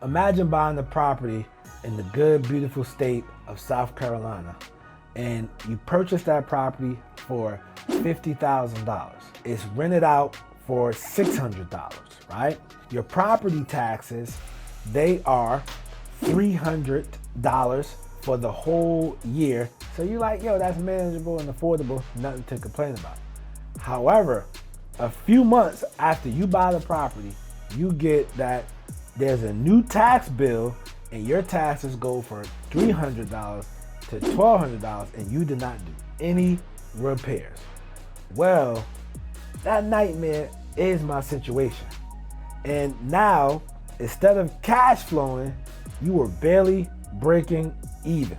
Imagine buying a property in the good, beautiful state of South Carolina, and you purchase that property for $50,000. It's rented out for $600, right? Your property taxes, they are $300 for the whole year. So you're like, yo, that's manageable and affordable, nothing to complain about. However, a few months after you buy the property, you get that there's a new tax bill and your taxes go from $300 to $1,200 and you did not do any repairs. Well, that nightmare is my situation. And now, instead of cash flowing, you were barely breaking even.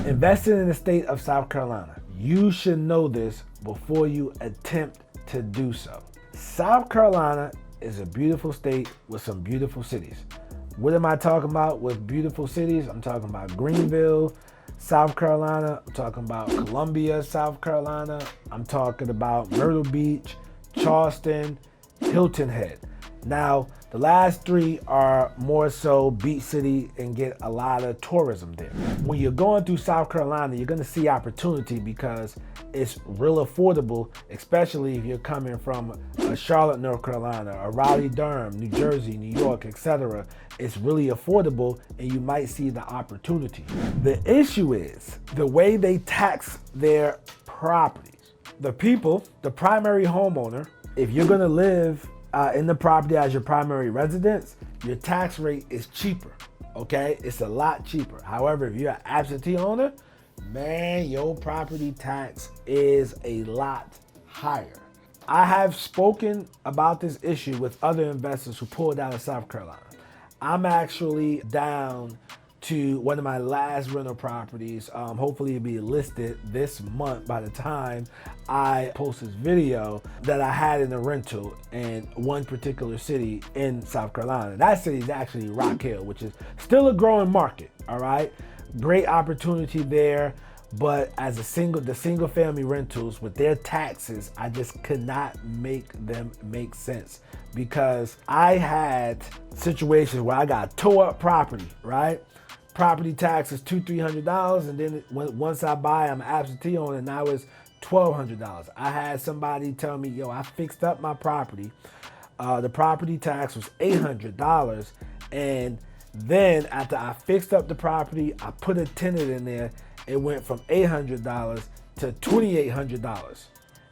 Investing in the state of South Carolina, you should know this before you attempt to do so. South Carolina is a beautiful state with some beautiful cities. What am I talking about with beautiful cities? I'm talking about Greenville, South Carolina. I'm talking about Columbia, South Carolina. I'm talking about Myrtle Beach, Charleston, Hilton Head. Now, the last three are more so beach city and get a lot of tourism there. When you're going through South Carolina, you're gonna see opportunity because it's real affordable, especially if you're coming from a Charlotte, North Carolina, a Raleigh, Durham, New Jersey, New York, etc. It's really affordable and you might see the opportunity. The issue is the way they tax their properties. The people, the primary homeowner, if you're gonna live in the property as your primary residence, your tax rate is cheaper, okay? It's a lot cheaper. However, if you're an absentee owner, man, your property tax is a lot higher. I have spoken about this issue with other investors who pulled out of South Carolina. I'm actually down to one of my last rental properties. Hopefully it'll be listed this month by the time I post this video, that I had in a rental in one particular city in South Carolina. That city is actually Rock Hill, which is still a growing market, all right? Great opportunity there, but as the single family rentals with their taxes, I just could not make them make sense, because I had situations where I got tore up property, right? Property tax is $200-300, and then once I buy, I'm an absentee owner, and now it's $1,200. I had somebody tell me, yo, I fixed up my property. The property tax was $800, and then after I fixed up the property, I put a tenant in there. It went from $800 to $2,800,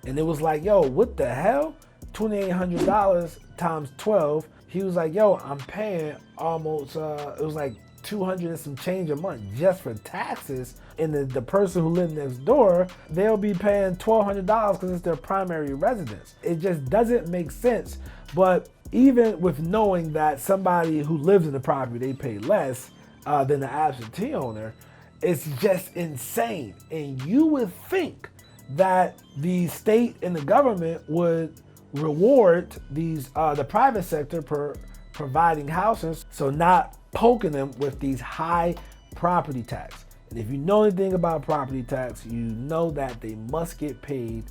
and it was like, yo, what the hell? $2,800 times 12. He was like, yo, I'm paying almost, it was like 200 and some change a month just for taxes. And the person who lived next door, they'll be paying $1,200 because it's their primary residence. It just doesn't make sense. But even with knowing that somebody who lives in the property, they pay less than the absentee owner, it's just insane. And you would think that the state and the government would reward these the private sector for providing houses, so not poking them with these high property tax. And if you know anything about property tax, you know that they must get paid,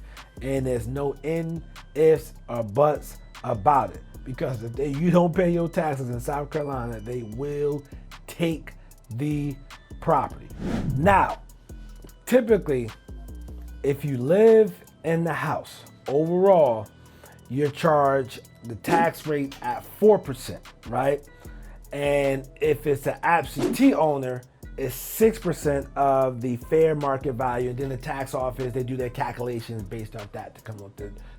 and there's no ifs or buts about it. Because if you don't pay your taxes in South Carolina, they will take the property. Now, typically, if you live in the house, overall, you're charged the tax rate at 4%, right? And if it's an absentee owner, it's 6% of the fair market value. And then the tax office, they do their calculations based on that to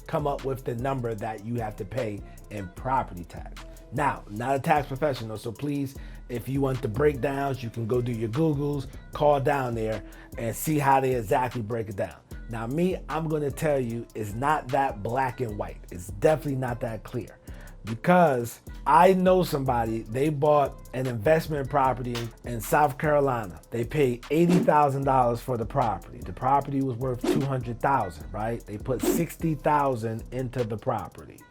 come up with the number that you have to pay in property tax. Now, not a tax professional, so please, if you want the breakdowns, you can go do your Googles, call down there and see how they exactly break it down. Now me, I'm gonna tell you, it's not that black and white. It's definitely not that clear, because I know somebody, they bought an investment property in South Carolina. They paid $80,000 for the property. The property was worth $200,000, right? They put $60,000 into the property.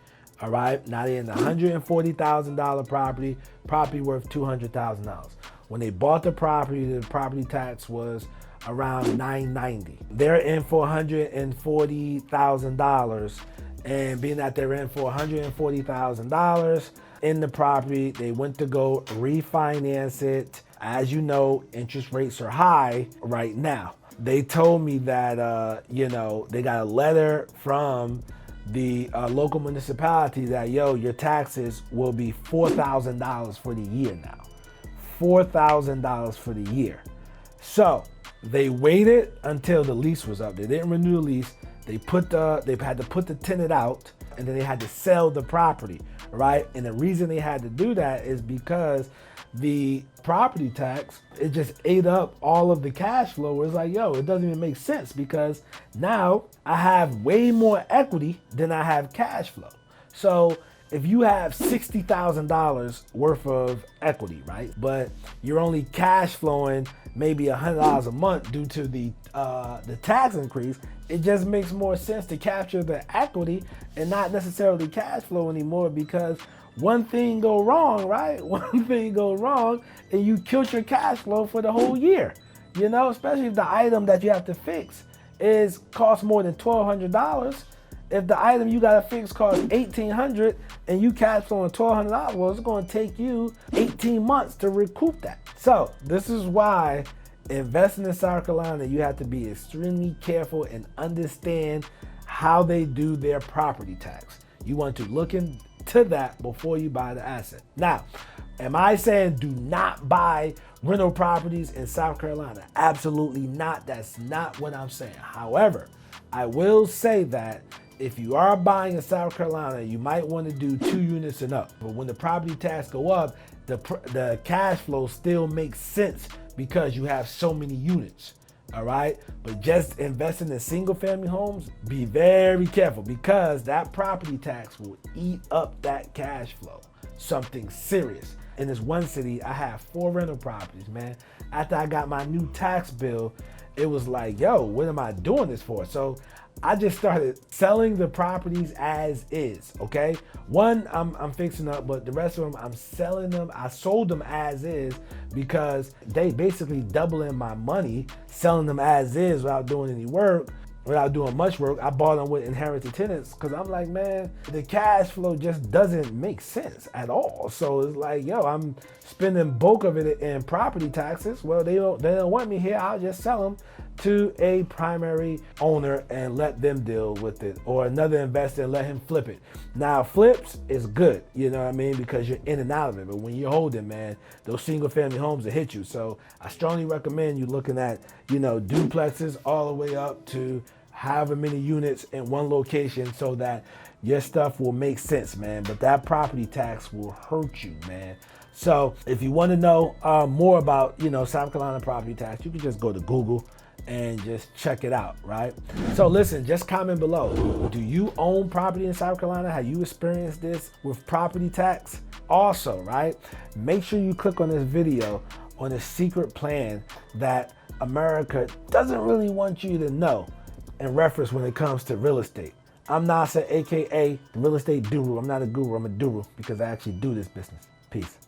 All right, now they're in the $140,000 property worth $200,000. When they bought the property tax was around $990. They're in for $140,000, and being that they're in for $140,000, in the property. They went to go refinance it. As you know, interest rates are high right now. They told me that, they got a letter from the local municipality that, your taxes will be $4,000 for the year now. $4,000 for the year. So they waited until the lease was up. They didn't renew the lease. They had to put the tenant out, and then they had to sell the property, right? And the reason they had to do that is because the property tax, it just ate up all of the cash flow. It's like, it doesn't even make sense because now I have way more equity than I have cash flow. So if you have $60,000 worth of equity, right? But you're only cash flowing maybe $100 a month due to the tax increase, it just makes more sense to capture the equity and not necessarily cash flow anymore, because one thing go wrong, right? One thing go wrong and you killed your cash flow for the whole year. Especially if the item that you have to fix costs more than $1,200. If the item you gotta fix costs $1,800 and you cash flowing $1,200, well, it's gonna take you 18 months to recoup that. So this is why investing in South Carolina, you have to be extremely careful and understand how they do their property tax. You want to look into that before you buy the asset. Now, am I saying do not buy rental properties in South Carolina? Absolutely not. That's not what I'm saying. However, I will say that if you are buying in South Carolina, you might want to do 2 units and up. But when the property tax go up, the cash flow still makes sense because you have so many units. All right, but just investing in single family homes, be very careful because that property tax will eat up that cash flow. Something serious. In this one city, I have 4 rental properties, man. After I got my new tax bill, it was like, what am I doing this for? So I just started selling the properties as is, okay? One, I'm fixing up, but the rest of them, I'm selling them. I sold them as is because they basically doubling my money, selling them as is without doing any work, without doing much work. I bought them with inherited tenants because I'm like, man, the cash flow just doesn't make sense at all. So it's like, I'm spending bulk of it in property taxes. Well, they don't want me here. I'll just sell them to a primary owner and let them deal with it, or another investor and let him flip it. Now, flips is good, you know what I mean, because you're in and out of it. But when you're holding, man, those single family homes will hit you. So I strongly recommend you looking at, duplexes all the way up to however many units in one location so that your stuff will make sense, man. But that property tax will hurt you, man. So if you want to know more about, South Carolina property tax, you can just go to Google and just check it out, right? So listen, just comment below. Do you own property in South Carolina? Have you experienced this with property tax? Also, right, make sure you click on this video on a secret plan that America doesn't really want you to know in reference when it comes to real estate. I'm Nasa, AKA the real estate guru. I'm not a guru, I'm a duru because I actually do this business. Peace.